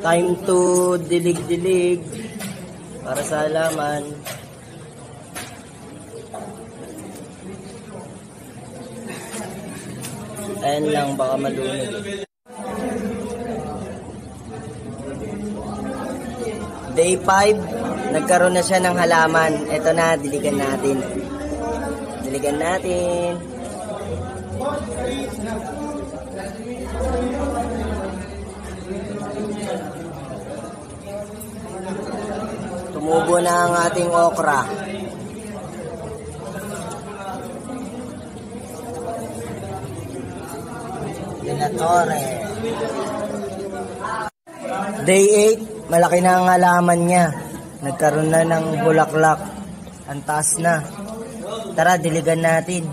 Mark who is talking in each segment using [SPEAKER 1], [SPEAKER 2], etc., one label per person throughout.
[SPEAKER 1] Time to dilig-dilig para sa halaman. Ayan lang, baka malunod. Day 5, nagkaroon na siya ng halaman. Ito na, diligan natin. Diligan natin. Tumubo na ang ating okra. Torre. Day 8, malaki na ang halaman niya. Nagkaroon na ng bulaklak. Ang taas na. Tara, diligan natin.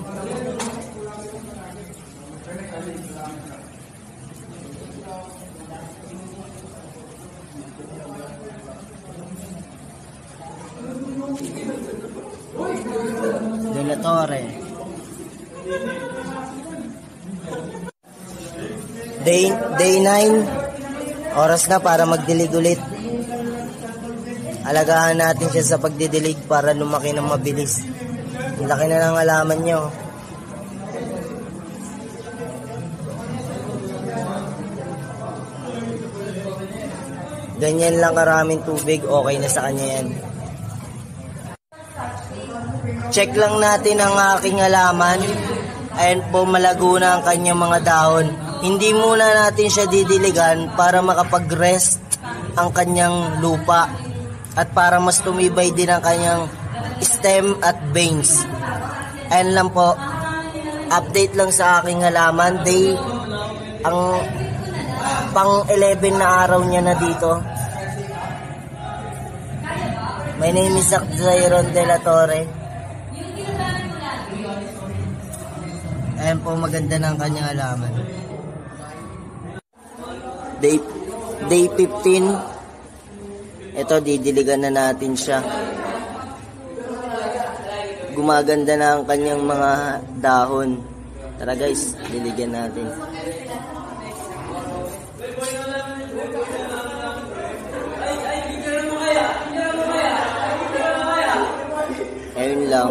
[SPEAKER 1] De la Torre. Day 9, oras na para magdilig ulit. Alagaan natin siya sa pagdidilig para lumaki ng mabilis. Ang laki na ng halaman nyo. Ganyan lang karaming tubig, okay na sa kanya yan. Check lang natin ang aking halaman. Ayan po, malago na ang kanyang mga dahon. Hindi muna natin siya didiligan para makapag-rest ang kanyang lupa at para mas tumibay din ang kanyang stem at veins. Ayan lang po, update lang sa aking halaman. Day, ang pang 11 na araw niya na dito. My name is Zyron De La Torre. Ayan po, maganda na ang kanyang halaman. Day 15, ito didiligan na natin siya. Gumaganda na ang kanyang mga dahon. Tara guys, diligan natin. Ayun lang,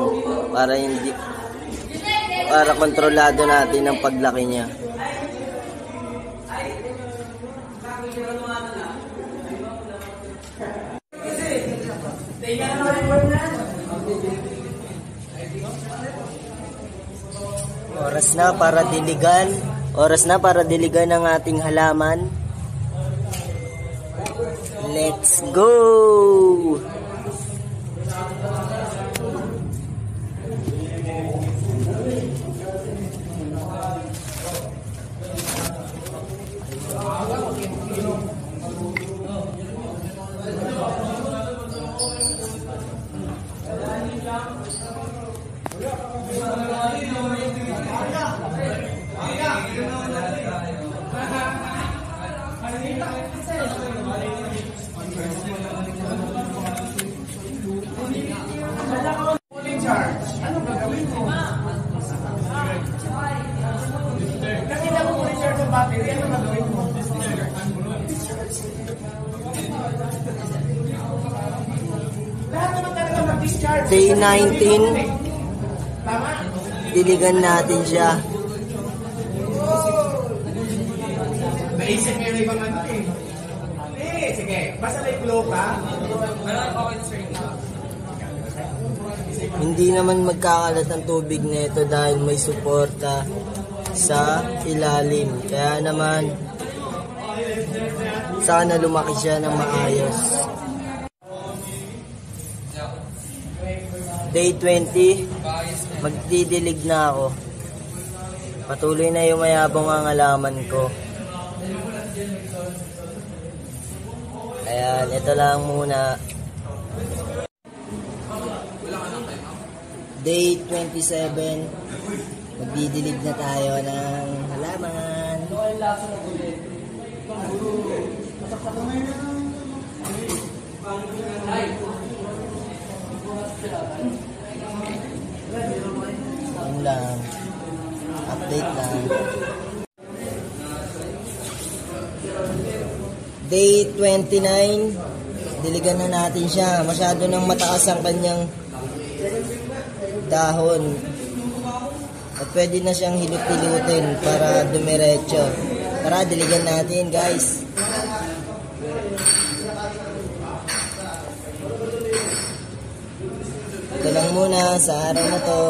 [SPEAKER 1] para kontrolado natin ang paglaki niya. Oras na para diligan ang ating halaman. Let's go! Day 19, diligan natin siya.
[SPEAKER 2] Naisip niya rin naman eh. Sige, basta may flow ka.
[SPEAKER 1] Hindi naman magkakalat ang tubig nito dahil may suporta sa ilalim. Kaya naman, sana lumaki siya ng maayos. Day 20, magdidilig na ako. Patuloy na yumayabong ang halaman ko. Ayan, ito lang muna. Day 27, magdidilig na tayo ng halaman. Yun lang. Update lang. Day 29, diligan na natin siya. Masyado nang mataas ang kanyang dahon. At pwede na siyang hilot-hilutin para dumiretso. Tara, diligan natin guys. Ito lang muna sa araw na to.